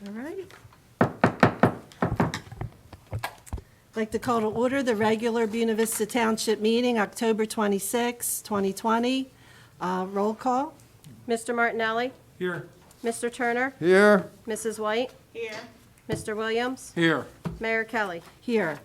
All right. I'd like to call to order the regular Buena Vista Township meeting, October 26, 2020. Roll call. Mr. Martinelli? Here. Mr. Turner? Here. Mrs. White? Here. Mr. Williams? Here. Mayor Kelly? Here.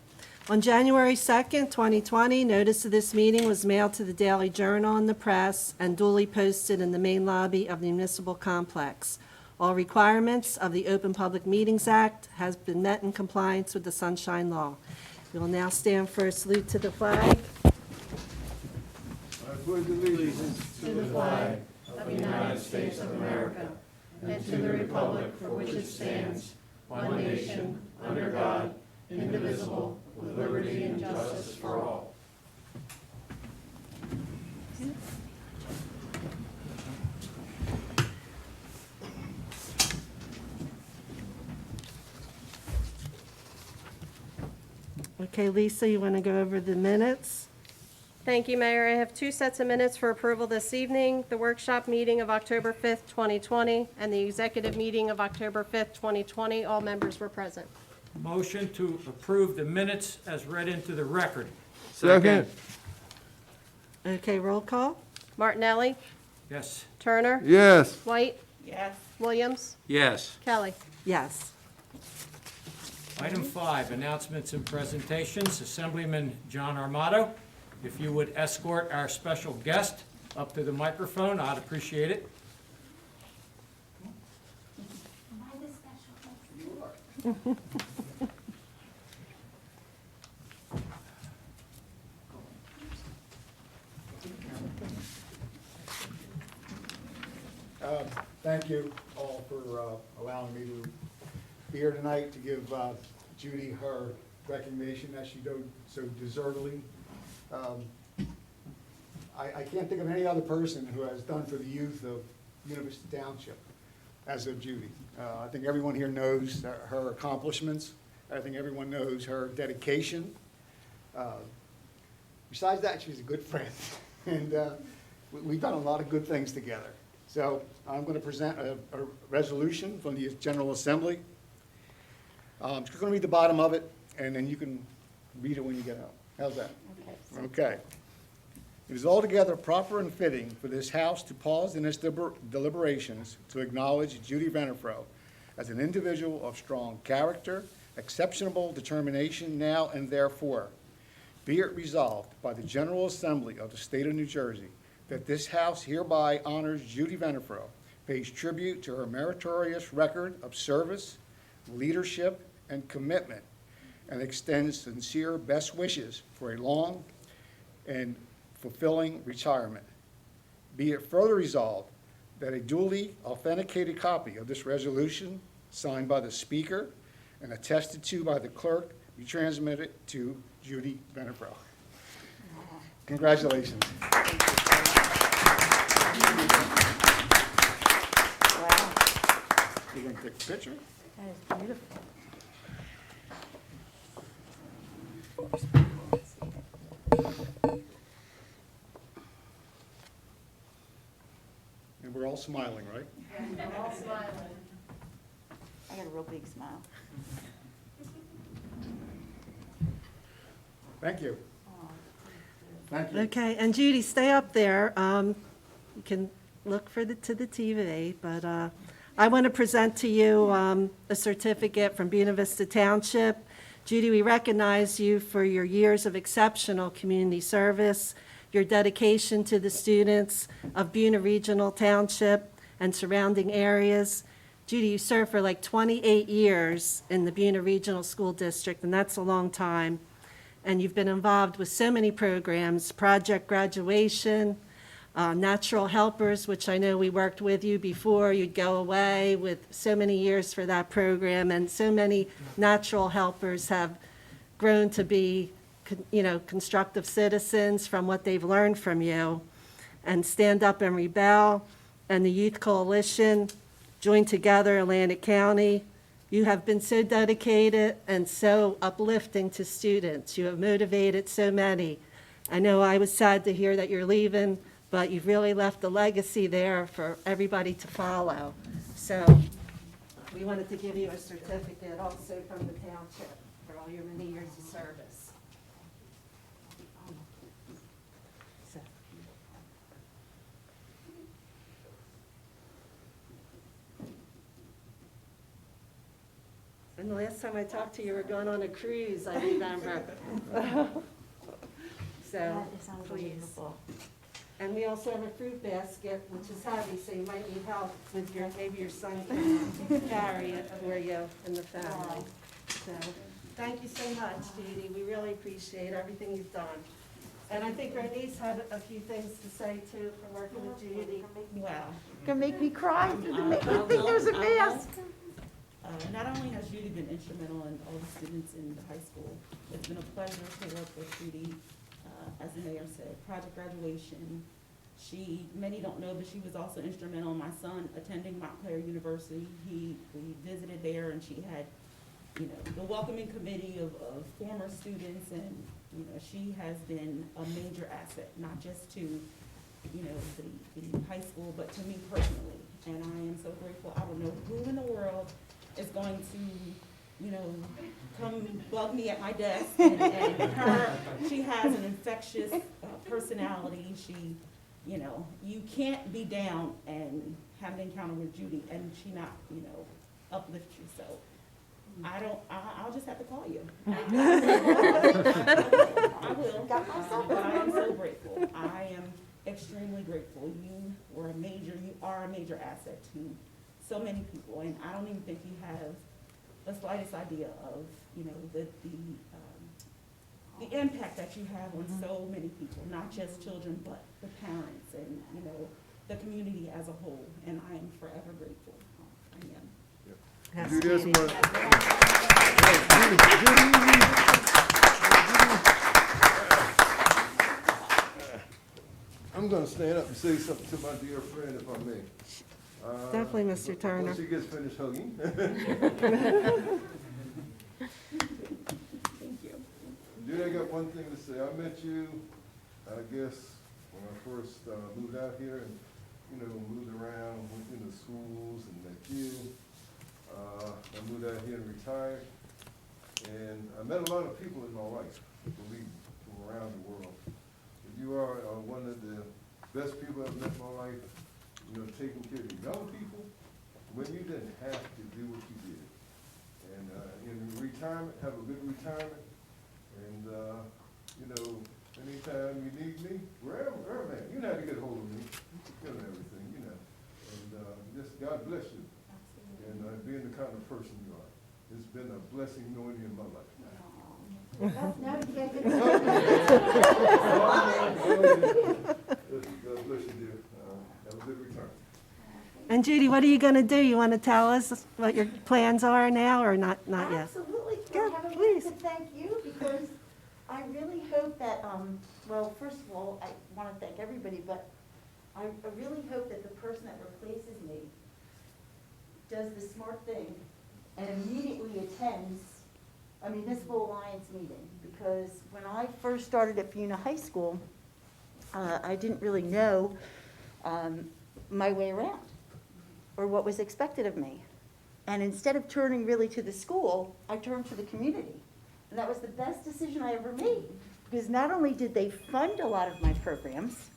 On January 2nd, 2020, notice of this meeting was mailed to the Daily Journal and the press and duly posted in the main lobby of the municipal complex. All requirements of the Open Public Meetings Act has been met in compliance with the Sunshine Law. We will now stand for a salute to the flag. I pledge allegiance to the flag of the United States of America and to the republic for which it stands, one nation, under God, indivisible, with liberty and justice for all. Okay, Lisa, you want to go over the minutes? Thank you, Mayor. I have two sets of minutes for approval this evening. The workshop meeting of October 5th, 2020, and the executive meeting of October 5th, 2020. All members were present. Motion to approve the minutes as read into the record. Second. Okay, roll call. Martinelli? Yes. Turner? Yes. White? Yes. Williams? Yes. Kelly? Yes. Item 5, announcements and presentations. Assemblyman John Armato, if you would escort our special guest up to the microphone, I'd appreciate it. Thank you all for allowing me to be here tonight to give Judy her recognition that she so deservedly. I can't think of any other person who has done for the youth of Buena Vista Township as of Judy. I think everyone here knows her accomplishments. I think everyone knows her dedication. Besides that, she's a good friend, and we've done a lot of good things together. So I'm going to present a resolution from the General Assembly. I'm just going to read the bottom of it, and then you can read it when you get out. How's that? Okay. It is altogether proper and fitting for this House to pause in its deliberations to acknowledge Judy Renfro as an individual of strong character, exceptional determination now and therefore. Be it resolved by the General Assembly of the State of New Jersey that this House hereby honors Judy Renfro, pays tribute to her meritorious record of service, leadership, and commitment, and extends sincere best wishes for a long and fulfilling retirement. Be it further resolved that a duly authenticated copy of this resolution, signed by the Speaker and attested to by the Clerk, be transmitted to Judy Renfro. Congratulations. Wow, You gonna take a picture? that is beautiful. And we're all smiling, right? I got a real big smile. Thank you. Thank you. Okay, and Judy, stay up there. You can look to the TV, but I want to present to you a certificate from Buena Vista Township. Judy, we recognize you for your years of exceptional community service, your dedication to the students of Buena Regional Township and surrounding areas. Judy, you served for like 28 years in the Buena Regional School District, and that's a long time. And you've been involved with so many programs, Project Graduation, Natural Helpers, which I know we worked with you before. You'd go away with so many years for that program, and so many natural helpers have grown to be, constructive citizens from what they've learned from you. And Stand Up and Rebel and the Youth Coalition joined together Atlantic County. You have been so dedicated and so uplifting to students. You have motivated so many. I know I was sad to hear that you're leaving, but you've really left a legacy there for everybody to follow. So we wanted to give you a certificate also from the township for all your many years of service. So. And the last time I talked to you, you were going on a cruise, I remember. So, That is please. unbelievable. And we also have a fruit basket, which is heavy, so you might need help with your, maybe your son can carry it for you and the family. So, thank you so much, Judy. We really appreciate everything you've done. And I think Bernice had a few things to say too for working with Judy. Wow. Gonna make me cry through the there's a mask. Not only has Judy been instrumental in all the students in the high school, it's been a pleasure to work with Judy. As the mayor said, project graduation. Many don't know, but she was also instrumental in my son attending Montclair University. We visited there, and she had, the welcoming committee of former students, and, she has been a major asset, not just to, the high school, but to me personally. And I am so grateful. I don't know who in the world is going to come bug me at my desk, and she has an infectious personality. She, you can't be down and have an encounter with Judy and she not, uplift you. So I'll just have to call you. I will. But I am so grateful. I am extremely grateful. You are a major asset to so many people, and I don't even think you have the slightest idea of, the impact that you have on so many people, not just children, but the parents and, the community as a whole. And I am forever grateful. I am. Yes, Judy, that's Judy. one- I'm gonna stand up and say something to my dear friend, if I may. Definitely, Mr. Turner. Once she gets finished hugging. Thank you. Judy, I got one thing to say. I met you, I guess, when I first moved out here and, moved around, went into schools and met you. I moved out here and retired. And I met a lot of people in my life, believe me, from around the world. But you are one of the best people I've met in my life, taking care of young people when you didn't have to do what you did. And in retirement, have a good retirement. And, anytime you need me, wherever, man, you know how to get hold of me, and everything, And just God bless you. And being the kind of person you are. It's been a blessing knowing you in my life. God bless you, dear. Have a good return. And Judy, what are you going to do? You want to tell us what your plans are now, or not yet? Absolutely. Yeah, I have a please. reason to thank you because I really hope that, well, first of all, I want to thank everybody, but I really hope that the person that replaces me does the smart thing and immediately attends a municipal alliance meeting. Because when I first started at Buena High School, I didn't really know my way around or what was expected of me. And instead of turning really to the school, I turned to the community. And that was the best decision I ever made. Because not only did they fund a lot of my programs,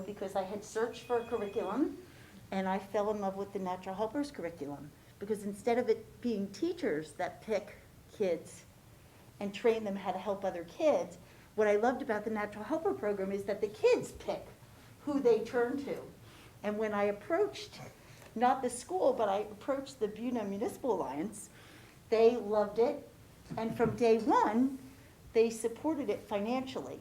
because I had searched for a curriculum, and I fell in love with the Natural Helpers curriculum. Because instead of it being teachers that pick kids and train them how to help other kids, what I loved about the Natural Helper program is that the kids pick who they turn to. And when I approached, not the school, but I approached the Buena Municipal Alliance, they loved it. And from day one, they supported it financially.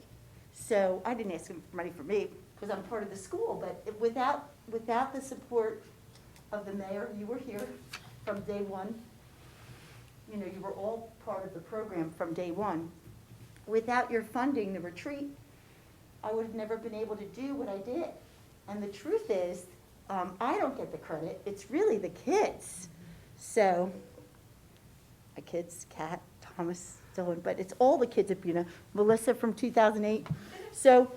So I didn't ask them for money for me, because I'm part of the school, but without the support of the mayor, you were here from day one. You were all part of the program from day one. Without your funding the retreat, I would have never been able to do what I did. And the truth is, I don't get the credit. It's really the kids. So, my kids, Kat, Thomas, Dylan, but it's all the kids at Buena. Melissa from 2008. So,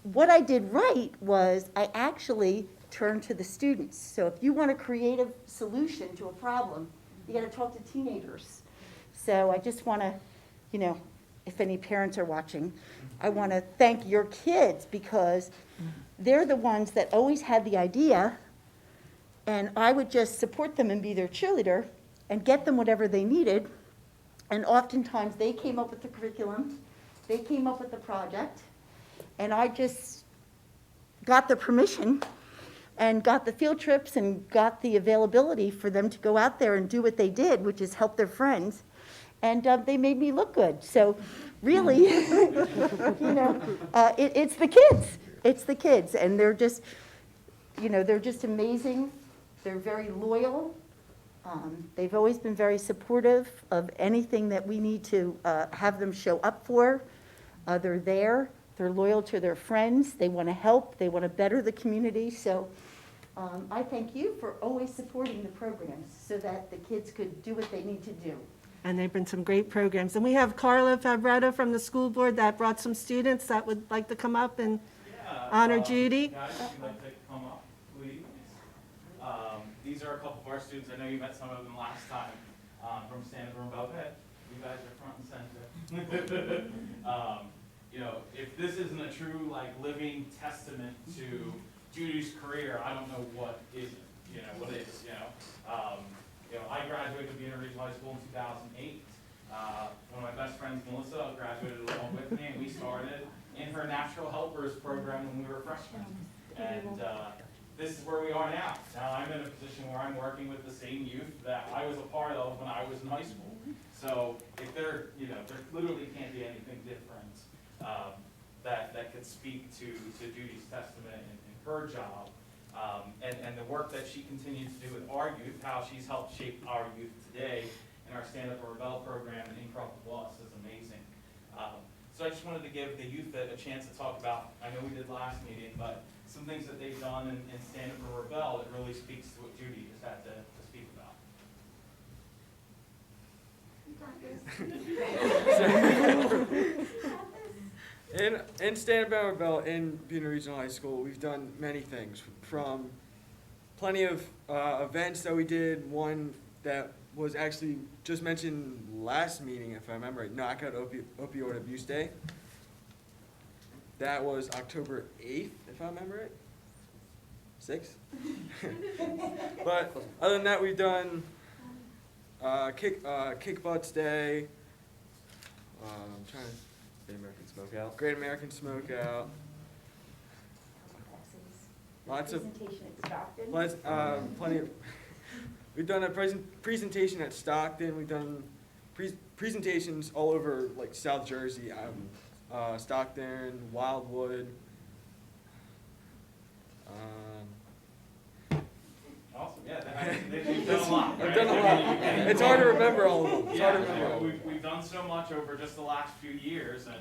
what I did right was I actually turn to the students. So if you want a creative solution to a problem, you got to talk to teenagers. So I just want to, you know, if any parents are watching, I want to thank your kids because they're the ones that always had the idea, and I would just support them and be their cheerleader and get them whatever they needed. And oftentimes, they came up with the curriculum, they came up with the project, and I just got the permission and got the field trips and got the availability for them to go out there and do what they did, which is help their friends. And they made me look good. So really, you know, it's the kids. It's the kids. And they're just, you know, they're just amazing. They're very loyal. They've always been very supportive of anything that we need to have them show up for. They're there. They're loyal to their friends. They want to help. They want to better the community. So I thank you for always supporting the programs so that the kids could do what they need to do. And they've been some great programs. And we have Carla Fabretta from the school board that brought some students that would like to come up and honor Judy. Guys, if you'd like to come up, please. These are a couple of our students. I know you met some of them last time from Stanford and Buckhead. You guys are front and center. You know, if this isn't a true, like, living testament to Judy's career, I don't know what isn't. You know, what is, you know. I graduated Buena Regional High School in 2008. One of my best friends, Melissa, graduated along with me, and we started in her Natural Helpers program when we were freshmen. And this is where we are now. Now I'm in a position where I'm working with the same youth that I was a part of when I was in high school. So if there literally can't be anything different that could speak to Judy's testament and her job. And the work that she continues to do with our youth, how she's helped shape our youth today in our Stand Up or Rebel program and Incredible Boss is amazing. So I just wanted to give the youth a chance to talk about, I know we did last meeting, but some things that they've done in Stand Up or Rebel that really speaks to what Judy just had to speak about. In Stand Up and Rebel in Buena Regional High School, we've done many things, from plenty of events that we did. One that was actually just mentioned last meeting, if I remember right, Knockout Opioid Abuse Day. That was October 8th, if I remember right. 6th? But other than that, we've done Kick Butts Day. I'm trying to... Great American Smokeout. Great American Smokeout. Lots of Presentation at Stockton. plenty of. We've done a presentation at Stockton. We've done presentations all over like South Jersey, Stockton, Wildwood. Awesome, yeah, you've done a lot, right? I've done a lot. It's hard to remember all of them. It's hard to remember all of them. We've done so much over just the last few years, and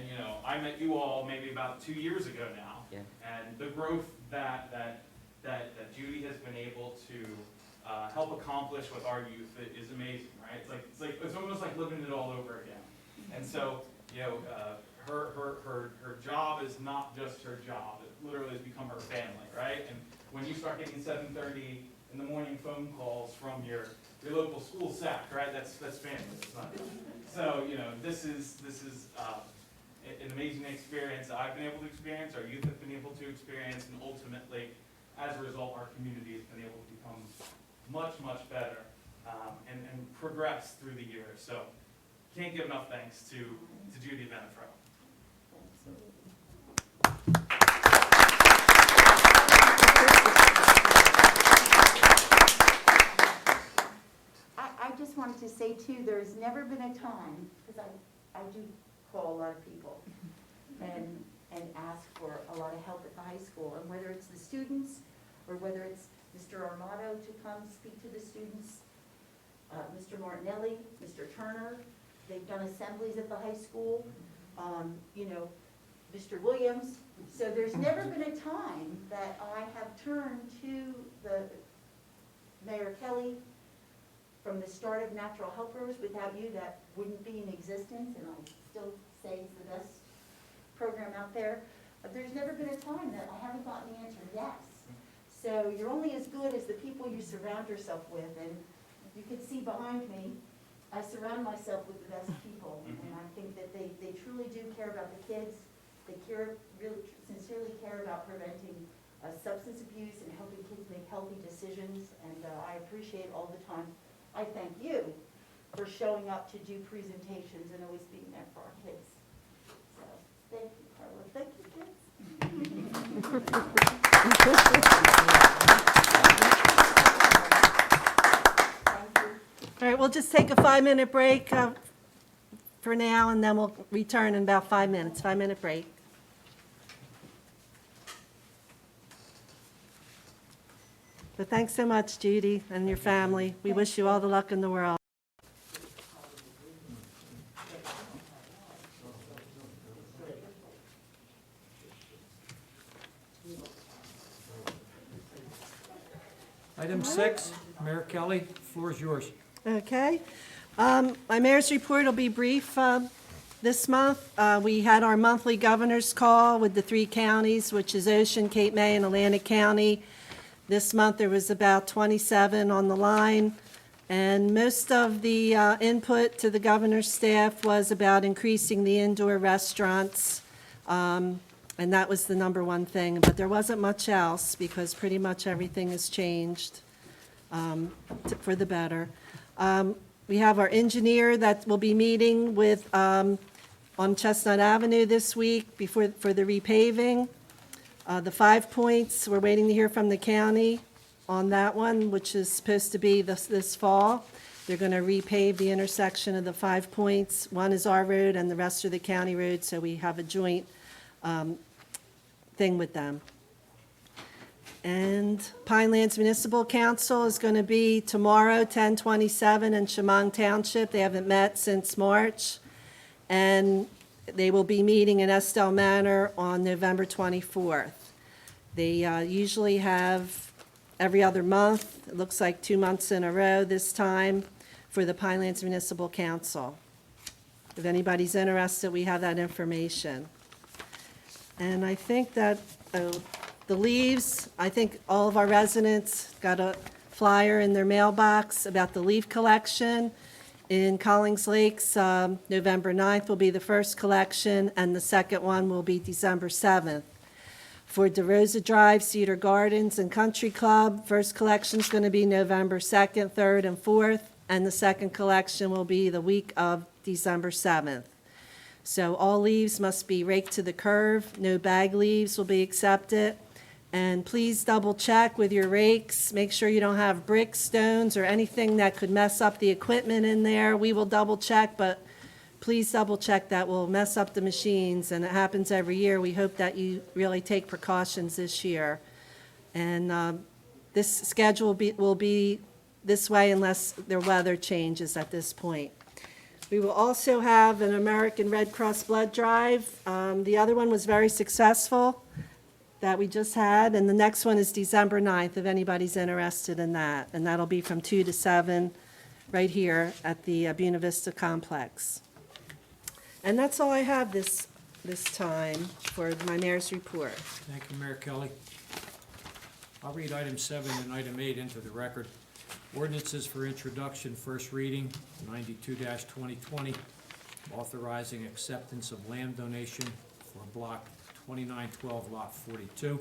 you know, I met you all maybe about 2 years ago now. Yeah. And the growth that Judy has been able to help accomplish with our youth is amazing, right? It's almost like living it all over again. And so, you know, her job is not just her job. It literally has become her family, right? And when you start getting 7:30 in the morning phone calls from your local school SAC, right? That's family. It's not. So, you know, this is an amazing experience that I've been able to experience, our youth have been able to experience, and ultimately, as a result, our community has been able to become much, much better and progress through the years. So, can't give enough thanks to Judy Benefro. I just wanted to say too, there's never been a time, because I do call a lot of people and ask for a lot of help at the high school, and whether it's the students or whether it's Mr. Armato to come speak to the students, Mr. Martinelli, Mr. Turner, they've done assemblies at the high school, you know, Mr. Williams. So there's never been a time that I have turned to the Mayor Kelly from the start of Natural Helpers. Without you, that wouldn't be in existence, and I still say it's the best program out there. But there's never been a time that I haven't gotten the answer yes. So you're only as good as the people you surround yourself with, and you can see behind me, I surround myself with the best people, and I think that they truly do care about the kids. They really sincerely care about preventing substance abuse and helping kids make healthy decisions, and I appreciate all the time. I thank you for showing up to do presentations and always being there for our kids. So, thank you, Carla. Thank you, kids. Thank you. All right, we'll just take a 5-minute break for now, and then we'll return in about 5 minutes. 5-minute break. But thanks so much, Judy, and your family. We wish you all the luck in the world. Item 6, Mayor Kelly, floor is yours. Okay. My mayor's report will be brief this month. We had our monthly governor's call with the 3 counties, which is Ocean, Cape May, and Atlantic County. This month, there was about 27 on the line, and most of the input to the governor's staff was about increasing the indoor restaurants, and that was the number one thing. But there wasn't much else, because pretty much everything has changed for the better. We have our engineer that will be meeting with on Chestnut Avenue this week for the repaving. The 5 Points, we're waiting to hear from the county on that one, which is supposed to be this fall. They're going to repave the intersection of the 5 Points. One is our road and the rest are the county road, so we have a joint thing with them. And Pinelands Municipal Council is going to be tomorrow, 10/27, in Chemung Township. They haven't met since March. And they will be meeting in Estelle Manor on November 24th. They usually have every other month. It looks like 2 months in a row this time for the Pinelands Municipal Council. If anybody's interested, we have that information. And I think that the leaves, I think all of our residents got a flyer in their mailbox about the leaf collection. In Collings Lakes, November 9th will be the first collection, and the second one will be December 7th. For DeRosa Drive, Cedar Gardens, and Country Club, first collection is going to be November 2nd, 3rd, and 4th, and the second collection will be the week of December 7th. So all leaves must be raked to the curve. No bag leaves will be accepted. And please double check with your rakes. Make sure you don't have bricks, stones, or anything that could mess up the equipment in there. We will double check, but please double check. That will mess up the machines, and it happens every year. We hope that you really take precautions this year. And this schedule will be this way unless the weather changes at this point. We will also have an American Red Cross blood drive. The other one was very successful that we just had, and the next one is December 9th, if anybody's interested in that. And that'll be from 2 to 7 right here at the Buena Vista complex. And that's all I have this time for my mayor's report. Thank you, Mayor Kelly. I'll read item 7 and item 8 into the record. Ordinances for introduction, first reading, 92-2020, authorizing acceptance of land donation for block 2912, lot 42.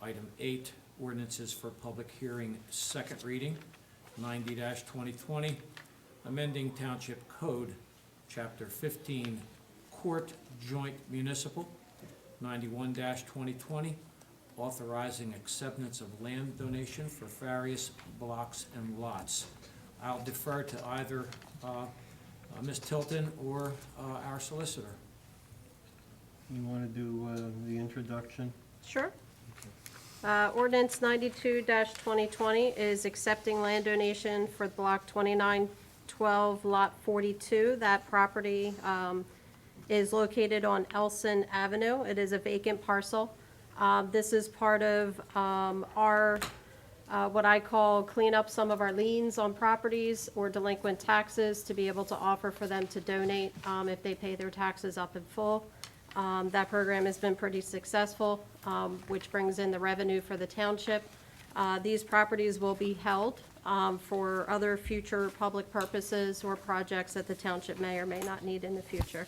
Item 8, ordinances for public hearing, second reading, 90-2020, amending Township Code, Chapter 15, Court Joint Municipal, 91-2020, authorizing acceptance of land donation for various blocks and lots. I'll defer to either Ms. Tilton or our solicitor. You want to do the introduction? Sure. Ordinance 92-2020 is accepting land donation for Block 2912, Lot 42. That property is located on Elson Avenue. It is a vacant parcel. This is part of our, what I call clean up some of our liens on properties or delinquent taxes to be able to offer for them to donate if they pay their taxes up in full. That program has been pretty successful, which brings in the revenue for the township. These properties will be held for other future public purposes or projects that the township may or may not need in the future.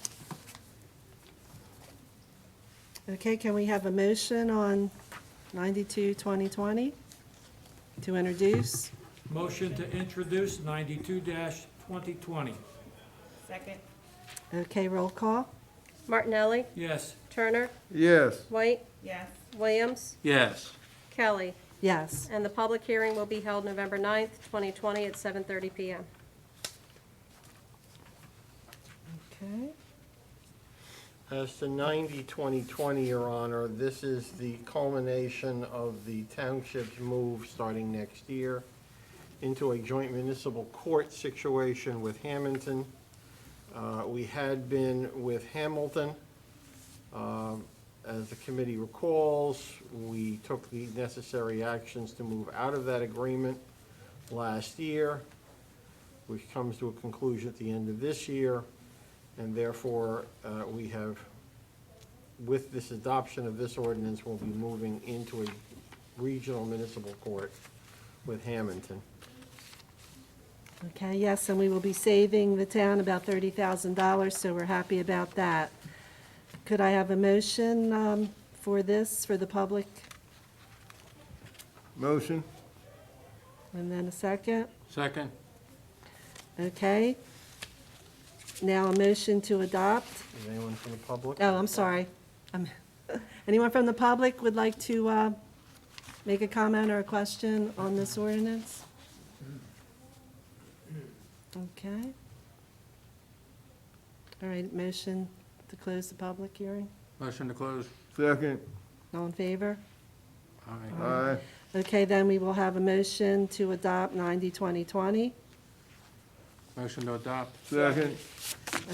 Okay, can we have a motion on 92-2020 to introduce? Motion to introduce 92-2020. Second. Okay, roll call? Martinelli, Yes. Turner, Yes. White, Yes. Williams, Yes. Kelly. Yes. And the public hearing will be held November 9th, 2020 at 7:30 PM. Okay. As to 90-2020, Your Honor, this is the culmination of the township's move starting next year into a joint municipal court situation with Hamilton. We had been with Hamilton. As the committee recalls, we took the necessary actions to move out of that agreement last year, which comes to a conclusion at the end of this year. And therefore, we have, with this adoption of this ordinance, we'll be moving into a regional municipal court with Hamilton. Okay, yes, and we will be saving the town about $30,000, so we're happy about that. Could I have a motion for this, for the public, Motion? and then a second? Second. Okay. Now a motion to adopt. Is anyone from the public? Oh, I'm sorry. Anyone from the public would like to make a comment or a question on this ordinance? Okay. All right, motion to close the public hearing. Motion to close. Second? All in favor? Aye. Okay, then we will have a motion to adopt 90-2020. Motion to adopt. Second?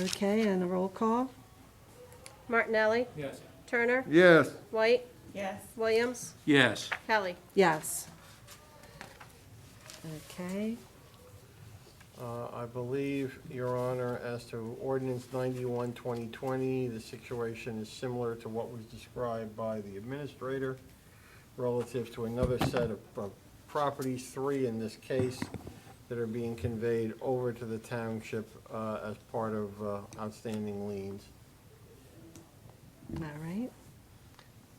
Okay, and a roll call? Martinelli, Yes. Turner, Yes. White, Yes. Williams, Yes. Kelly. Yes. Okay. I believe, Your Honor, as to ordinance 91-2020, the situation is similar to what was described by the administrator relative to another set of properties, 3 in this case, that are being conveyed over to the township as part of outstanding liens. All right.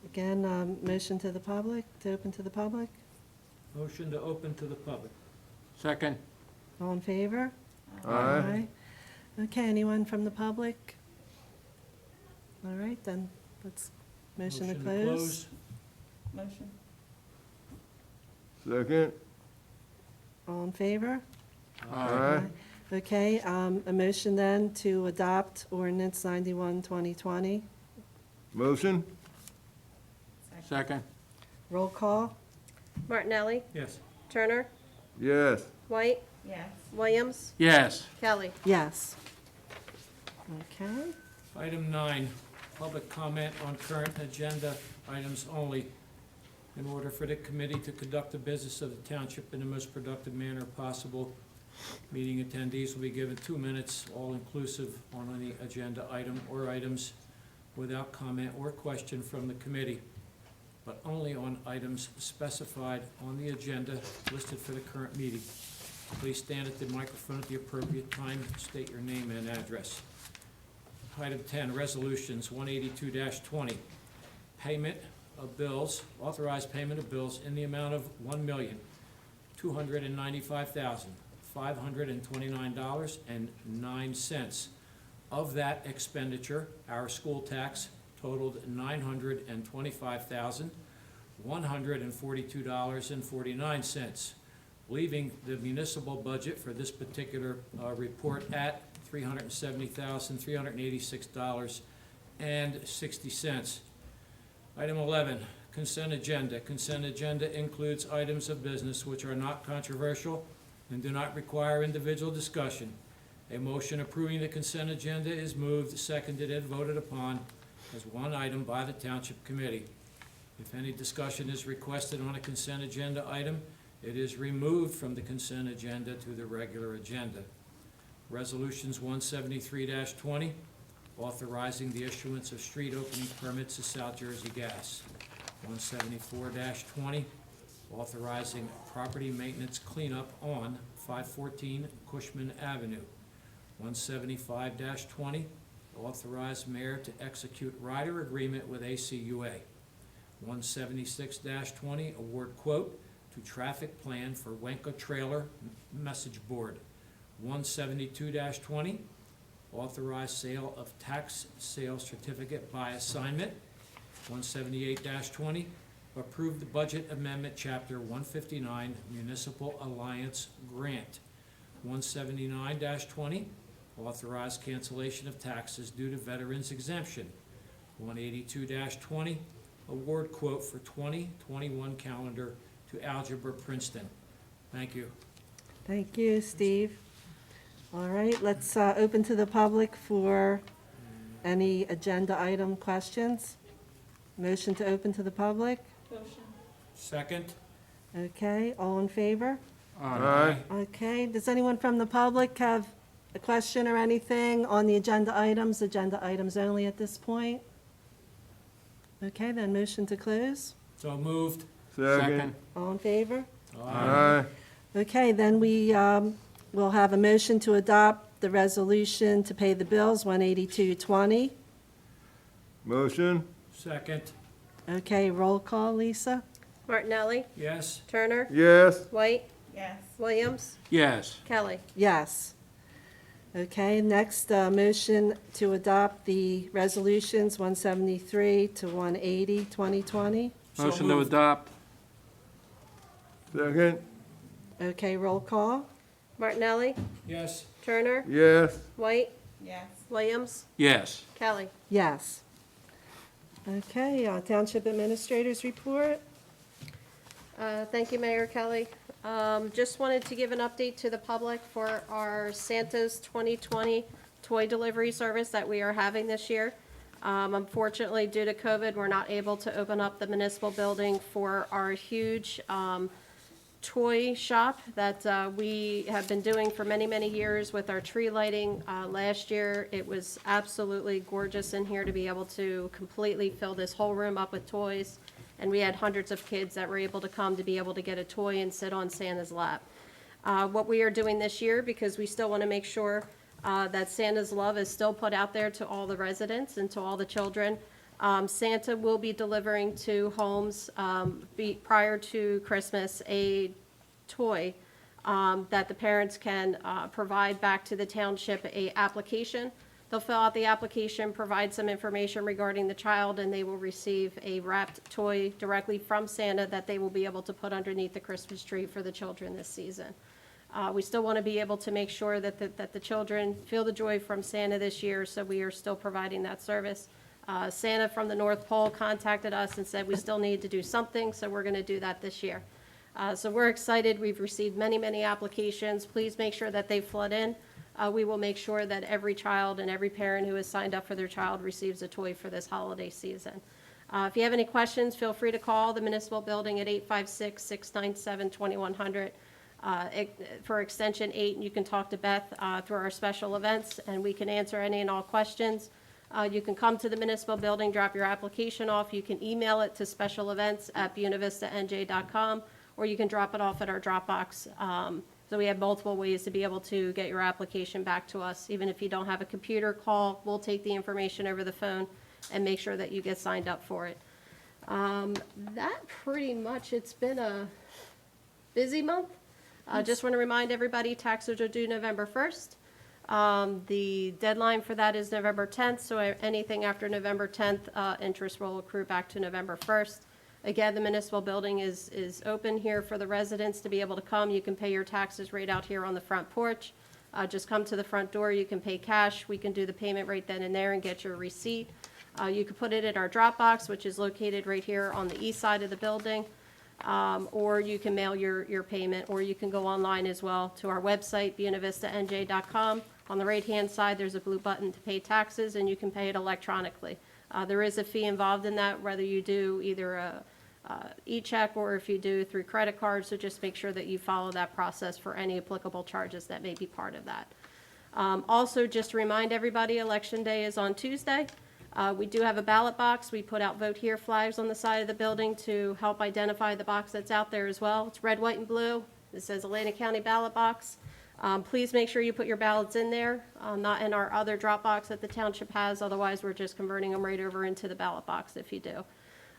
Again, motion to the public, to open to the public. Motion to open to the public. Second. All in favor? Aye. Okay, anyone from the public? All right, then, let's, motion to close. Motion. Second? All in favor? Aye. Okay, a motion then to adopt ordinance 91-2020. Motion? Second. Roll call? Martinelli, Yes. Turner, Yes. White, Yes. Williams, Yes. Kelly. Yes. Okay, Item 9, public comment on current agenda items only. In order for the committee to conduct the business of the township in the most productive manner possible, meeting attendees will be given 2 minutes, all-inclusive, on any agenda item or items without comment or question from the committee, but only on items specified on the agenda listed for the current meeting. Please stand at the microphone at the appropriate time, state your name and address. Item 10, resolutions 182-20. Payment of bills, authorized payment of bills in the amount of $1,295,529.09. Of that expenditure, our school tax totaled $925,142.49, leaving the municipal budget for this particular report at $370,386.60. Item 11, consent agenda. Consent agenda includes items of business which are not controversial and do not require individual discussion. A motion approving the consent agenda is moved, seconded, and voted upon as one item by the Township Committee. If any discussion is requested on a consent agenda item, it is removed from the consent agenda to the regular agenda. Resolutions 173-20, authorizing the issuance of street opening permits to South Jersey Gas. 174-20, authorizing property maintenance cleanup on 514 Cushman Avenue. 175-20, authorize mayor to execute rider agreement with ACUA. 176-20, award quote to traffic plan for Wenka Trailer message board. 172-20, authorize sale of tax sale certificate by assignment. 178-20, approve the budget amendment, Chapter 159, Municipal Alliance Grant. 179-20, authorize cancellation of taxes due to veterans exemption. 182-20, award quote for 2021 calendar to Algebra Princeton. Thank you. Thank you, Steve. All right, let's open to the public for any agenda item questions. Motion to open to the public? Second? Okay, all in favor? Aye. Okay, does anyone from the public have a question or anything on the agenda items only at this point? Okay, then motion to close. So moved. Second. All in favor? Aye. Okay, then we will have a motion to adopt the resolution to pay the bills, 18220. Motion? Second? Okay, roll call, Lisa? Martinelli, Yes? Turner, Yes. White, Yes. Williams, Yes. Kelly. Yes. Okay, next, motion to adopt the resolutions 173 to 180, 2020. So moved. adopt. Second? Okay, roll call? Martinelli, Yes? Turner, Yes. White, Yes. Williams, Yes. Kelly. Yes. Okay, Township Administrators Report. Thank you, Mayor Kelly. Just wanted to give an update to the public for our Santa's 2020 toy delivery service that we are having this year. Unfortunately, due to COVID, we're not able to open up the municipal building for our huge toy shop that we have been doing for many, many years with our tree lighting. Last year, it was absolutely gorgeous in here to be able to completely fill this whole room up with toys. And we had hundreds of kids that were able to come to be able to get a toy and sit on Santa's lap. What we are doing this year, because we still want to make sure that Santa's love is still put out there to all the residents and to all the children, Santa will be delivering to homes prior to Christmas a toy that the parents can provide back to the township, a application. They'll fill out the application, provide some information regarding the child, and they will receive a wrapped toy directly from Santa that they will be able to put underneath the Christmas tree for the children this season. We still want to be able to make sure that the children feel the joy from Santa this year, so we are still providing that service. Santa from the North Pole contacted us and said we still need to do something, so we're going to do that this year. So we're excited. We've received many, many applications. Please make sure that they flood in. We will make sure that every child and every parent who has signed up for their child receives a toy for this holiday season. If you have any questions, feel free to call the municipal building at 856-697-2100 for extension 8, and you can talk to Beth through our special events, and we can answer any and all questions. You can come to the municipal building, drop your application off. You can email it to specialevents@buenavistanj.com, or you can drop it off at our Dropbox. So we have multiple ways to be able to get your application back to us. Even if you don't have a computer, call. We'll take the information over the phone and make sure that you get signed up for it. That pretty much, it's been a busy month. Just want to remind everybody, taxes are due November 1st. The deadline for that is November 10th, so anything after November 10th, interest will accrue back to November 1st. Again, the municipal building is open here for the residents to be able to come. You can pay your taxes right out here on the front porch. Just come to the front door. You can pay cash. We can do the payment right then and there and get your receipt. You can put it in our Dropbox, which is located right here on the east side of the building. Or you can mail your payment, or you can go online as well to our website, buenavistanj.com. On the right-hand side, there's a blue button to pay taxes, and you can pay it electronically. There is a fee involved in that, whether you do either a e-check or if you do through credit card, so just make sure that you follow that process for any applicable charges that may be part of that. Also, just to remind everybody, Election Day is on Tuesday. We do have a ballot box. We put out vote here flags on the side of the building to help identify the box that's out there as well. It's red, white, and blue. It says Atlantic County ballot box. Please make sure you put your ballots in there, not in our other drop box that the township has. Otherwise, we're just converting them right over into the ballot box if you do.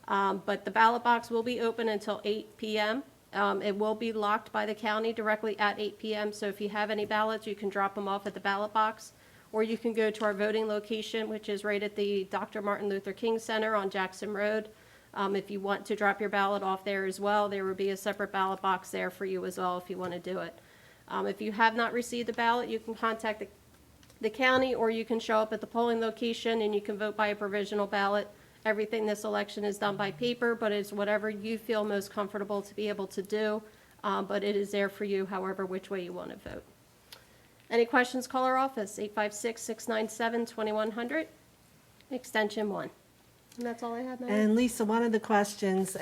But the ballot box will be open until 8 p.m. It will be locked by the county directly at 8 p.m. So if you have any ballots, you can drop them off at the ballot box. Or you can go to our voting location, which is right at the Dr. Martin Luther King Center on Jackson Road. If you want to drop your ballot off there as well, there will be a separate ballot box there for you as well if you want to do it. If you have not received a ballot, you can contact the county, or you can show up at the polling location and you can vote by a provisional ballot. Everything this election is done by paper, but it's whatever you feel most comfortable to be able to do. But it is there for you, however, which way you want to vote. Any questions, call our office, 856-697-2100, extension 1. And that's all I have, Madam. And Lisa, one of the questions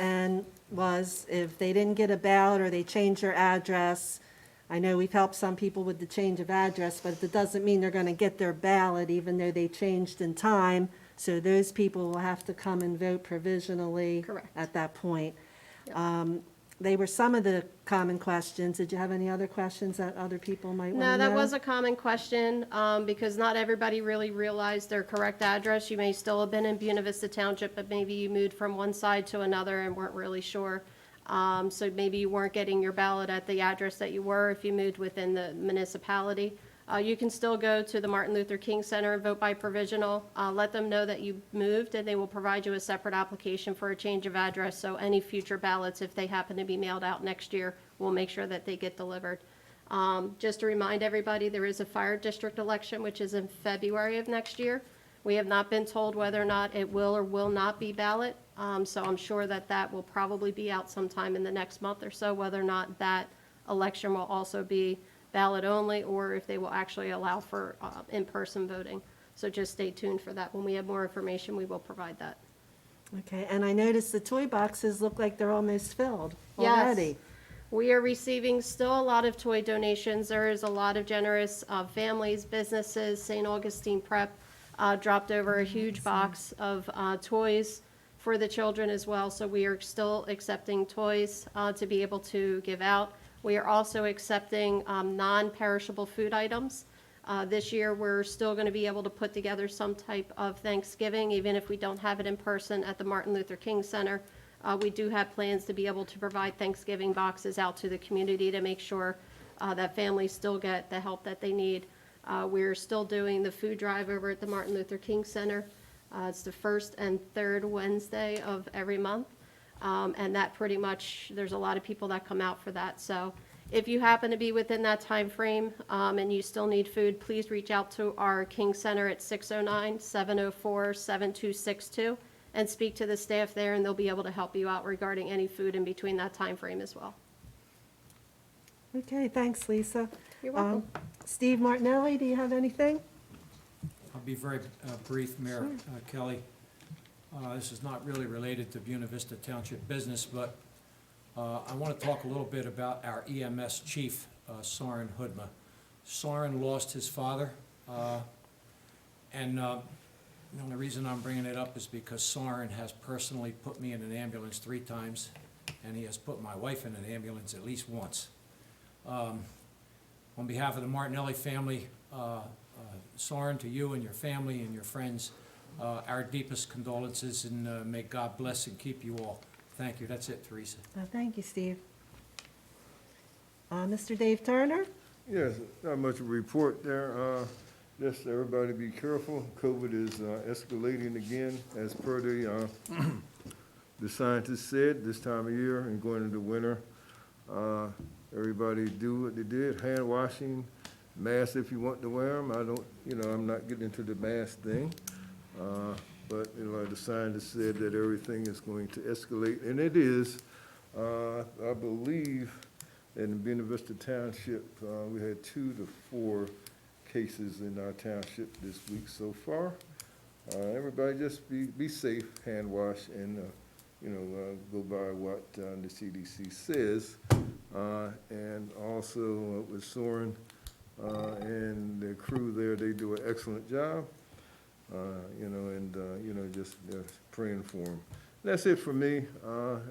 was if they didn't get a ballot or they changed their address, I know we've helped some people with the change of address, but it doesn't mean they're going to get their ballot even though they changed in time. So those people will have to come and vote provisionally. Correct. At that point. Yep. They were some of the common questions. Did you have any other questions that other people might want to know? No, that was a common question, because not everybody really realized their correct address. You may still have been in Buena Vista Township, but maybe you moved from one side to another and weren't really sure. So maybe you weren't getting your ballot at the address that you were if you moved within the municipality. You can still go to the Martin Luther King Center and vote by provisional. Let them know that you moved, and they will provide you a separate application for a change of address. So any future ballots, if they happen to be mailed out next year, we'll make sure that they get delivered. Just to remind everybody, there is a fire district election, which is in February of next year. We have not been told whether or not it will or will not be ballot. So I'm sure that that will probably be out sometime in the next month or so, whether or not that election will also be ballot only, or if they will actually allow for in-person voting. So just stay tuned for that. When we have more information, we will provide that. Okay, and I noticed the toy boxes look like they're almost filled Yes. already. We are receiving still a lot of toy donations. There is a lot of generous families, businesses. St. Augustine Prep dropped over a huge box of toys for the children as well. So we are still accepting toys to be able to give out. We are also accepting non-perishable food items. This year, we're still going to be able to put together some type of Thanksgiving, even if we don't have it in person at the Martin Luther King Center. We do have plans to be able to provide Thanksgiving boxes out to the community to make sure that families still get the help that they need. We're still doing the food drive over at the Martin Luther King Center. It's the first and third Wednesday of every month. And that pretty much, there's a lot of people that come out for that. So if you happen to be within that time frame and you still need food, please reach out to our King Center at 609-704-7262 and speak to the staff there, and they'll be able to help you out regarding any food in between that time frame as well. Okay, thanks, Lisa. You're welcome. Steve Martinelli, do you have anything? I'll be very brief, Mayor Kelly. This is not really related to Buena Vista Township business, but I want to talk a little bit about our EMS chief, Soren Hudma. Soren lost his father, and the only reason I'm bringing it up is because Soren has personally put me in an ambulance 3 times, and he has put my wife in an ambulance at least once. On behalf of the Martinelli family, Soren, to you and your family and your friends, our deepest condolences, and may God bless and keep you all. Thank you. That's it, Teresa. Thank you, Steve. Mr. Dave Turner? Yes, not much of a report there. Just everybody be careful. COVID is escalating again, as per the scientists said this time of year and going into winter. Everybody do what they did, hand washing, masks if you want to wear them. I'm not getting into the mask thing. But the scientists said that everything is going to escalate, and it is. I believe in Buena Vista Township, we had 2 to 4 cases in our township this week so far. Everybody just be safe, hand wash, and go by what the CDC says. And also with Soren and the crew there, they do an excellent job. you know, and, you know, just praying for them. That's it for me.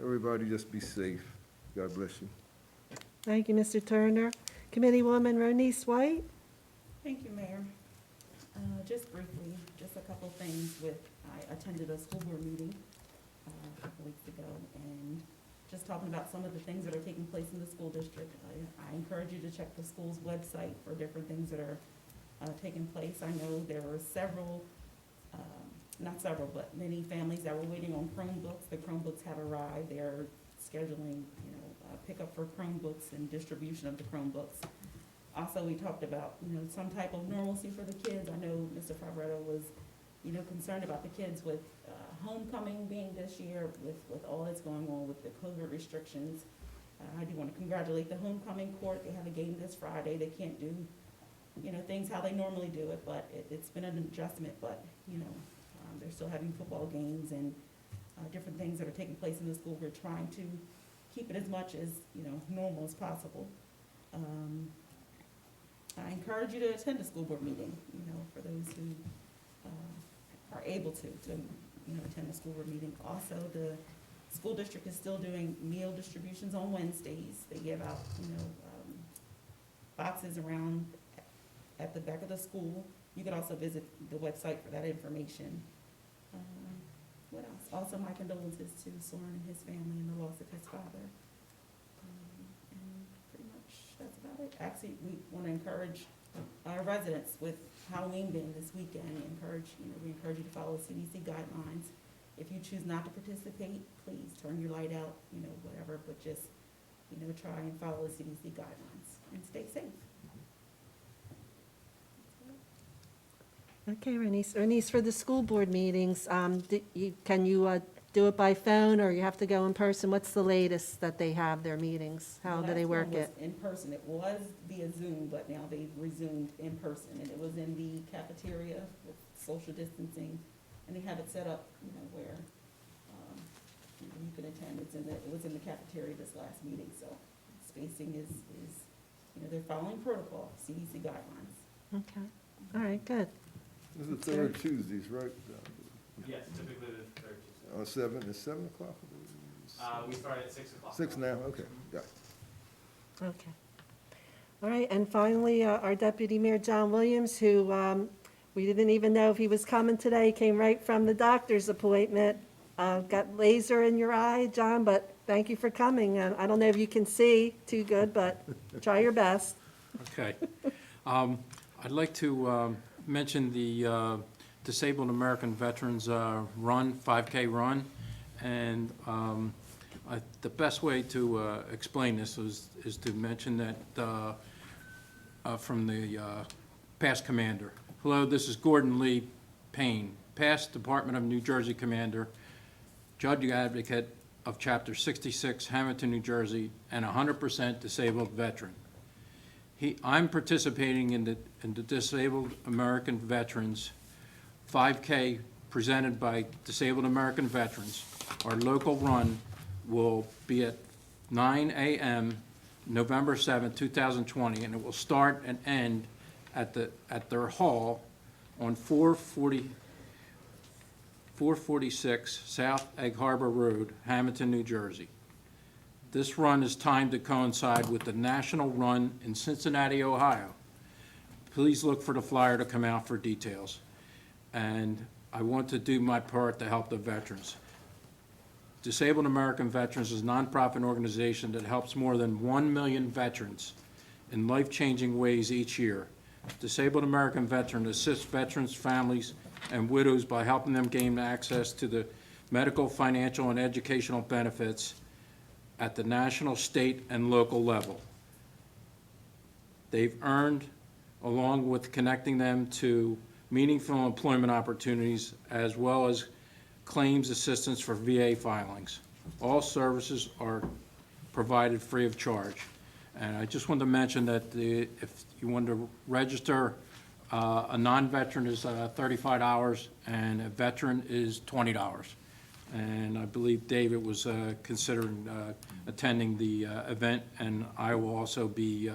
Everybody just be safe. God bless you. Thank you, Mr. Turner. Committeewoman Ronise White? Thank you, Mayor. Just briefly, just a couple things I attended a school board meeting a couple weeks ago, and just talking about some of the things that are taking place in the school district. I encourage you to check the school's website for different things that are taking place. I know there were several, not several, but many families that were waiting on Chromebooks. The Chromebooks have arrived. They're scheduling, pickup for Chromebooks and distribution of the Chromebooks. Also, we talked about, some type of normalcy for the kids. I know Mr. Favretto was, concerned about the kids with homecoming being this year, with all that's going on with the COVID restrictions. I do want to congratulate the homecoming court. They have a game this Friday. They can't do, things how they normally do it, but it's been an adjustment. But, they're still having football games and different things that are taking place in the school. We're trying to keep it as much as, normal as possible. I encourage you to attend a school board meeting, for those who are able to attend a school board meeting. Also, the school district is still doing meal distributions on Wednesdays. They give out, boxes around at the back of the school. You could also visit the website for that information. What else? Also, my condolences to Soren and his family in the loss of his father. And pretty much that's about it. Actually, we want to encourage our residents with Halloween being this weekend. We encourage you to follow CDC guidelines. If you choose not to participate, please turn your light out, whatever, but just, try and follow the CDC guidelines and stay safe. Okay, Ronise, for the school board meetings, can you do it by phone, or you have to go in person? What's the latest that they have their meetings? How do they work it? In person. It was via Zoom, but now they've resumed in person, and it was in the cafeteria with social distancing, and they have it set up, where you can attend. It was in the cafeteria this last meeting, so spacing is they're following protocol, CDC guidelines. Okay, all right, good. This is the third Tuesdays, right? Yes, typically the third Tuesday. On 7 o'clock? We start at 6 o'clock. 6 now, okay, yeah. Okay. All right, and finally, our Deputy Mayor John Williams, who we didn't even know if he was coming today, came right from the doctor's appointment. Got laser in your eye, John, but thank you for coming. And I don't know if you can see too good, but try your best. Okay. I'd like to mention the Disabled American Veterans Run, 5K run. And the best way to explain this is to mention that from the past commander. Hello, this is Gordon Lee Payne, past Department of New Jersey commander, judge advocate of Chapter 66, Hamilton, New Jersey, and 100% disabled veteran. I'm participating in the Disabled American Veterans 5K presented by Disabled American Veterans. Our local run will be at 9 a.m. November 7, 2020, and it will start and end at their hall on 446 South Egg Harbor Road, Hamilton, New Jersey. This run is timed to coincide with the national run in Cincinnati, Ohio. Please look for the flyer to come out for details. And I want to do my part to help the veterans. Disabled American Veterans is a nonprofit organization that helps more than 1 million veterans in life-changing ways each year. Disabled American Veteran assists veterans, families, and widows by helping them gain access to the medical, financial, and educational benefits at the national, state, and local level. They've earned, along with connecting them to meaningful employment opportunities, as well as claims assistance for VA filings. All services are provided free of charge. And I just wanted to mention that if you want to register, a non-veteran is $35 and a veteran is $20. And I believe David was considering attending the event, and I will also be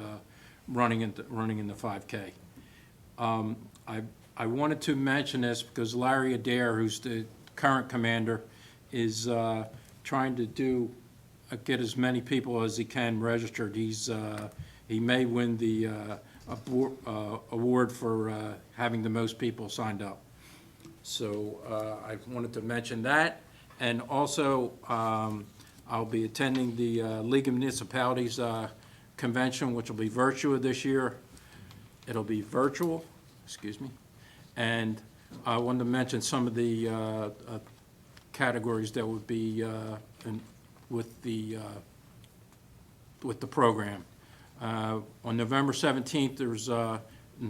running in the 5K. I wanted to mention this because Larry Adair, who's the current commander, is trying to get as many people as he can registered. He may win the award for having the most people signed up. So I wanted to mention that. And also, I'll be attending the League of Municipalities convention, which will be virtual this year. It'll be virtual, excuse me. And I wanted to mention some of the categories that would be with the program. On November 17th, there's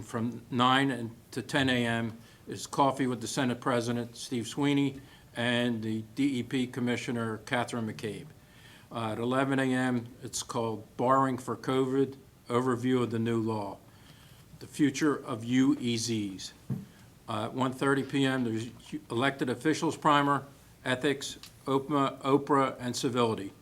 from 9 to 10 a.m. is Coffee with the Senate President, Steve Sweeney, and the DEP Commissioner, Catherine McCabe. At 11 a.m., it's called Barring for COVID, Overview of the New Law, the Future of UEZs. At 1:30 p.m., there's Elected Officials Primer, Ethics, Oprah, and Civility.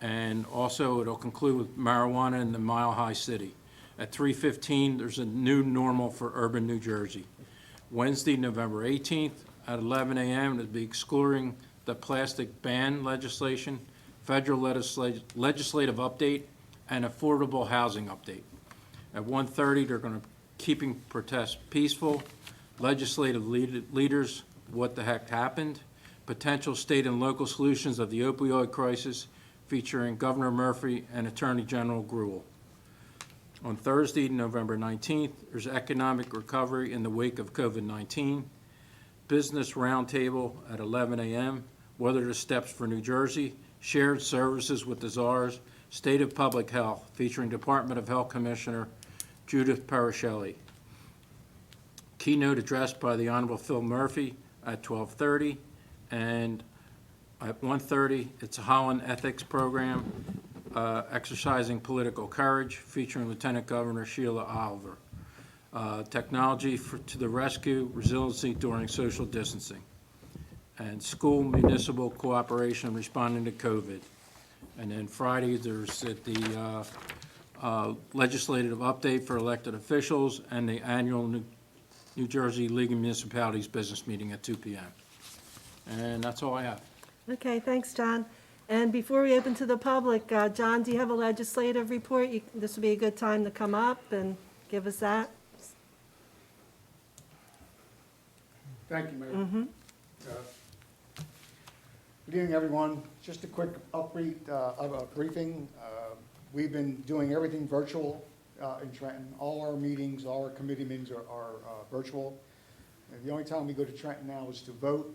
And also, it'll conclude with marijuana in the Mile High City. At 3:15, there's a new normal for urban New Jersey. Wednesday, November 18th, at 11 a.m., it'll be exploring the plastic ban legislation, federal legislative update, and affordable housing update. At 1:30, they're going to keeping protests peaceful, legislative leaders, what the heck happened, potential state and local solutions of the opioid crisis, featuring Governor Murphy and Attorney General Gruhl. On Thursday, November 19th, there's economic recovery in the wake of COVID-19, business roundtable at 11 a.m., what are the steps for New Jersey, shared services with the czars, state of public health, featuring Department of Health Commissioner Judith Parashelli. Keynote address by the Honorable Phil Murphy at 12:30, and at 1:30, it's a Holland Ethics Program, Exercising Political Courage, featuring Lieutenant Governor Sheila Oliver. Technology to the rescue, resiliency during social distancing. And school municipal cooperation responding to COVID. And then Friday, there's the legislative update for elected officials and the annual New Jersey League of Municipalities business meeting at 2 p.m. And that's all I have. Okay, thanks, John. And before we open to the public, John, do you have a legislative report? This would be a good time to come up and give us that. Thank you, Mayor. Good evening, everyone. Just a quick update of a briefing. We've been doing everything virtual in Trenton. All our meetings, all our committee meetings are virtual. And the only time we go to Trenton now is to vote.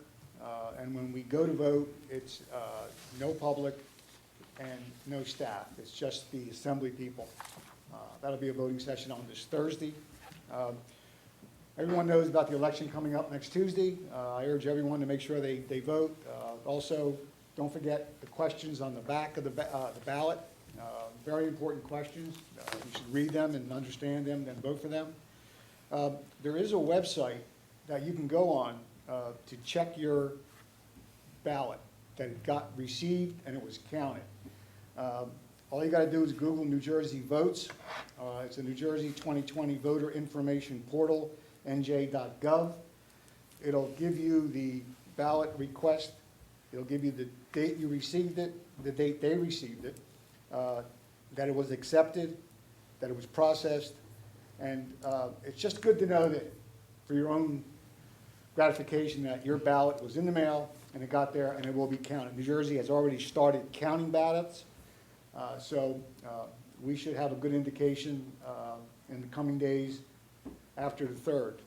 And when we go to vote, it's no public and no staff. It's just the assembly people. That'll be a voting session on this Thursday. Everyone knows about the election coming up next Tuesday. I urge everyone to make sure they vote. Also, don't forget the questions on the back of the ballot. Very important questions. You should read them and understand them, then vote for them. There is a website that you can go on to check your ballot, that it got received and it was counted. All you got to do is Google New Jersey Votes. It's a New Jersey 2020 Voter Information Portal, nj.gov. It'll give you the ballot request. It'll give you the date you received it, the date they received it, that it was accepted, that it was processed, and it's just good to know that for your own gratification that your ballot was in the mail and it got there and it will be counted. New Jersey has already started counting ballots, so we should have a good indication in the coming days after the 3rd.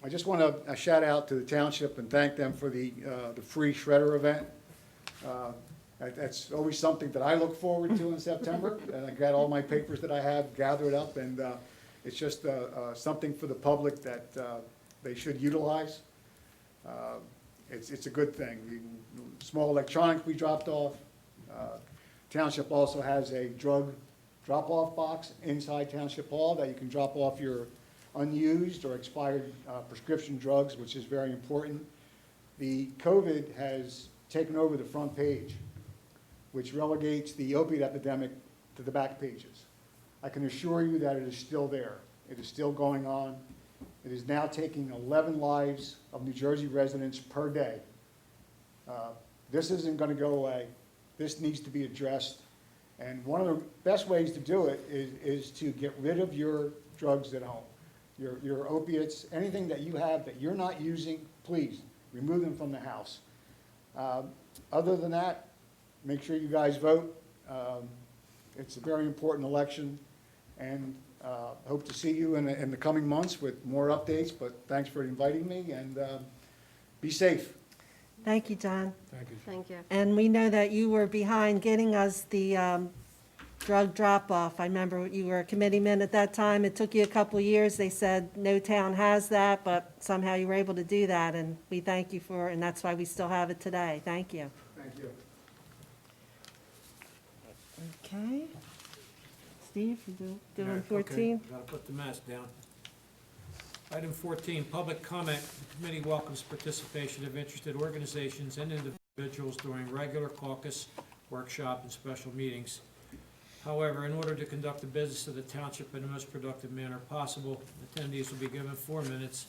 I just want to shout out to the township and thank them for the free shredder event. That's always something that I look forward to in September. And I got all my papers that I have gathered up, and it's just something for the public that they should utilize. It's a good thing. Small electronics we dropped off. Township also has a drug drop-off box inside Township Hall that you can drop off your unused or expired prescription drugs, which is very important. The COVID has taken over the front page, which relegates the opiate epidemic to the back pages. I can assure you that it is still there. It is still going on. It is now taking 11 lives of New Jersey residents per day. This isn't going to go away. This needs to be addressed. And one of the best ways to do it is to get rid of your drugs at home. Your opiates, anything that you have that you're not using, please remove them from the house. Other than that, make sure you guys vote. It's a very important election, and hope to see you in the coming months with more updates, but thanks for inviting me, and be safe. Thank you, John. Thank you. Thank you. And we know that you were behind getting us the drug drop-off. I remember you were a committeeman at that time. It took you a couple years. They said no town has that, but somehow you were able to do that, and we thank you for it, and that's why we still have it today. Thank you. Thank you. Okay. Steve, you doing Okay, 14? Gotta put the mask down. Item 14, public comment. The committee welcomes participation of interested organizations and individuals during regular caucus, workshop, and special meetings. However, in order to conduct the business of the township in the most productive manner possible, attendees will be given 4 minutes,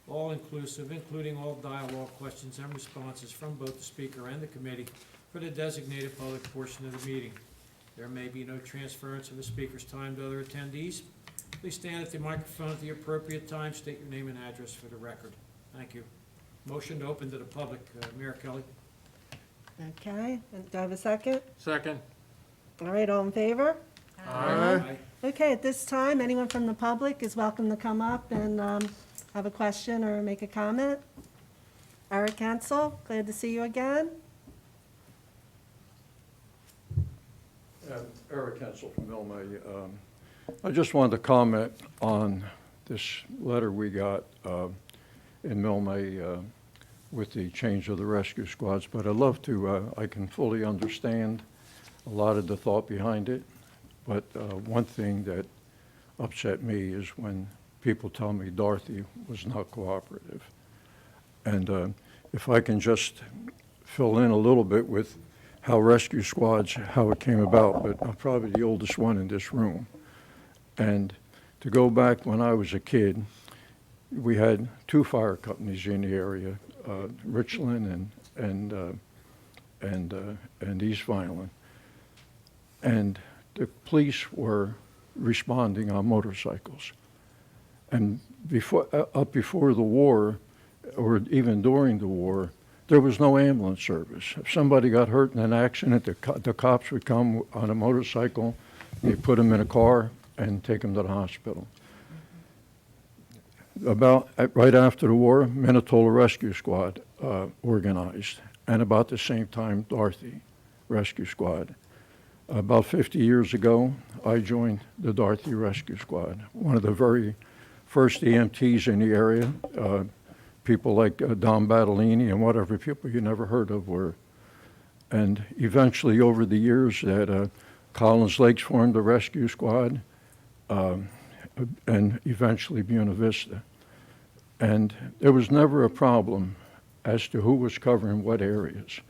all inclusive, including all dialogue, questions, and responses from both the speaker and the committee for the designated public portion of the meeting. There may be no transference of the speaker's time to other attendees. Please stand at the microphone at the appropriate time. State your name and address for the record. Thank you. Motion to open to the public. Mayor Kelly. Okay, and do I have a second? Second. All right, all in favor? Aye. Okay, at this time, anyone from the public is welcome to come up and have a question or make a comment. Eric Hansel, glad to see you again. Eric Hensel from Milne. I just wanted to comment on this letter we got in Milne with the change of the rescue squads, but I'd love to, I can fully understand a lot of the thought behind it, but one thing that upset me is when people tell me Dorothy was not cooperative. And if I can just fill in a little bit with how rescue squads, how it came about, but I'm probably the oldest one in this room. And to go back when I was a kid, we had 2 fire companies in the area, Richland and East Violin. And the police were responding on motorcycles. And before the war, or even during the war, there was no ambulance service. If somebody got hurt in an accident, the cops would come on a motorcycle, they'd put them in a car and take them to the hospital. Right after the war, Minnesota Rescue Squad organized, and about the same time, Dorothy Rescue Squad. About 50 years ago, I joined the Dorothy Rescue Squad, one of the very first EMTs in the area. People like Don Battolini and whatever people you never heard of were. And eventually, over the years, that Collins Lakes formed the rescue squad, and eventually Buena Vista. And there was never a problem as to who was covering what areas.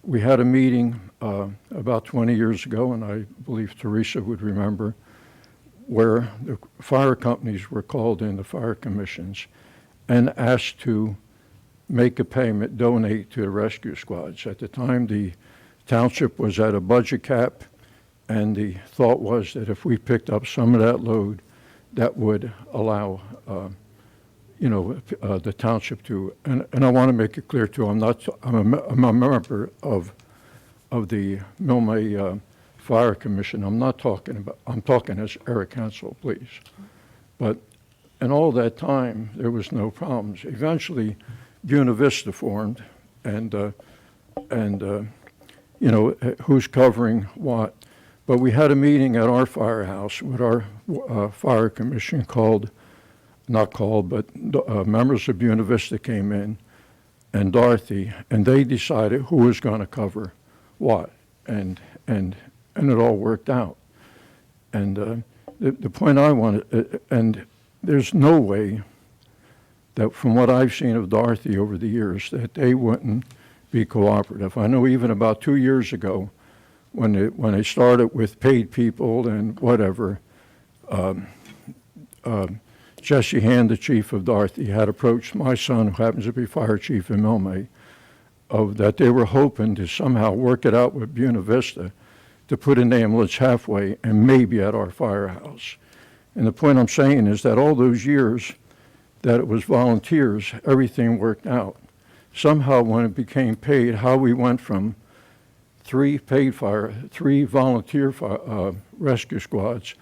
We had a meeting about 20 years ago, and I believe Teresa would remember, where the fire companies were called in, the fire commissions, and asked to make a payment, donate to the rescue squads. At the time, the township was at a budget cap, and the thought was that if we picked up some of that load, that would allow, the township to. And I want to make it clear too. I'm a member of the Milne Fire Commission. I'm talking as Eric Hansel, please. But in all that time, there was no problems. Eventually, Buena Vista formed, and who's covering what. But we had a meeting at our firehouse with our fire commission members of Buena Vista came in, and Dorothy, and they decided who was going to cover what, and it all worked out. And the point I wanted, and there's no way that from what I've seen of Dorothy over the years, that they wouldn't be cooperative. I know even about 2 years ago, when they started with paid people and whatever, Jesse Hand, the chief of Dorothy, had approached my son, who happens to be fire chief in Milmay, of that they were hoping to somehow work it out with Buena Vista to put an ambulance halfway and maybe at our firehouse. And the point I'm saying is that all those years that it was volunteers, everything worked out. Somehow when it became paid, how we went from three volunteer rescue squads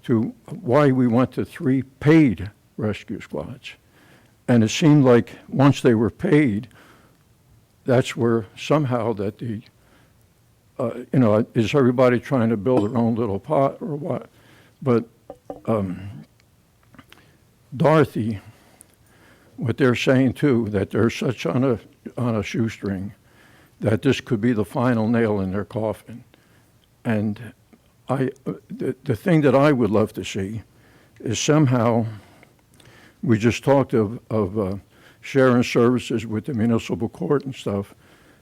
to why we went to 3 paid rescue squads. And it seemed like once they were paid, that's where somehow that the, is everybody trying to build their own little pot or what? But Dorothy, what they're saying too, that they're such on a shoestring, that this could be the final nail in their coffin. And the thing that I would love to see is somehow, we just talked of sharing services with the municipal court and stuff.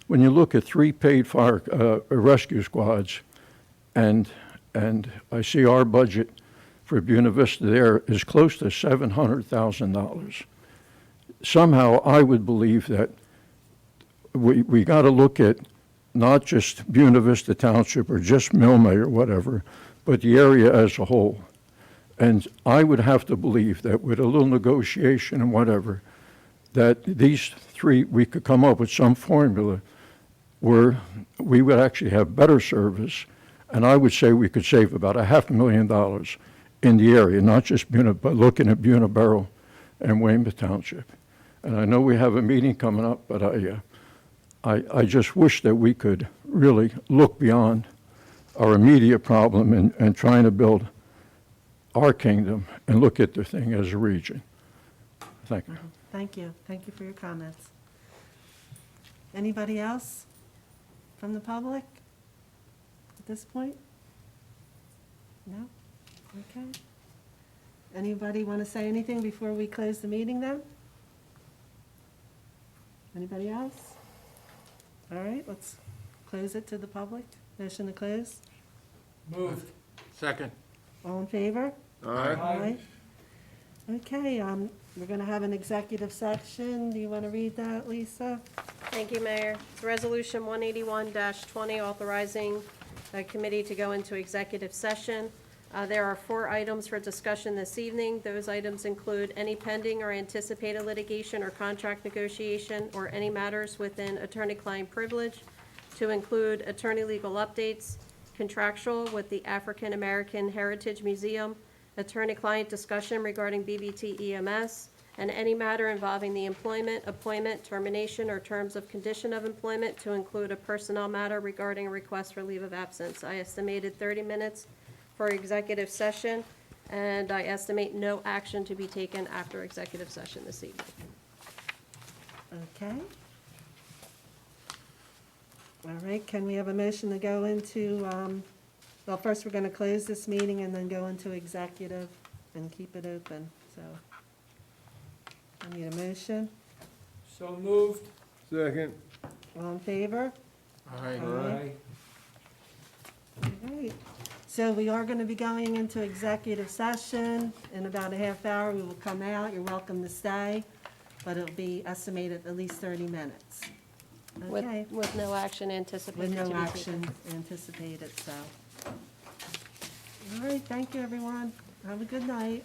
When you look at 3 paid fire rescue squads, and I see our budget for Buena Vista there is close to $700,000. Somehow I would believe that we got to look at not just Buena Vista Township or just Milmay or whatever, but the area as a whole. And I would have to believe that with a little negotiation and whatever, that these 3, we could come up with some formula where we would actually have better service, and I would say we could save about $500,000 in the area, not just Buena, but looking at Buena Barrow and Weymouth Township. And I know we have a meeting coming up, but I just wish that we could really look beyond our immediate problem and trying to build our kingdom and look at the thing as a region. Thank you. Thank you. Thank you for your comments. Anybody else from the public at this point? No? Okay. Anybody want to say anything before we close the meeting then? Anybody else? All right, let's close it to the public. Motion to close. Moved. Second. All in favor? Aye. Okay, we're going to have an executive section. Do you want to read that, Lisa? Thank you, Mayor. It's Resolution 181-20, authorizing the committee to go into executive session. There are 4 items for discussion this evening. Those items include any pending or anticipated litigation or contract negotiation or any matters within attorney-client privilege, to include attorney legal updates, contractual with the African American Heritage Museum, attorney-client discussion regarding BBT EMS, and any matter involving the employment, appointment, termination, or terms of condition of employment, to include a personnel matter regarding a request for leave of absence. I estimated 30 minutes for executive session, and I estimate no action to be taken after executive session this evening. Okay. All right, can we have a motion to go into, well, first we're going to close this meeting and then go into executive and keep it open, so. I need a motion. So moved. Second. All in favor? Aye. Aye. All right. So we are going to be going into executive session. In about a half hour, we will come out. You're welcome to stay, but it'll be estimated at least 30 minutes. Okay. With no action anticipated With to be no taken. action anticipated, so. All right, thank you, everyone. Have a good night.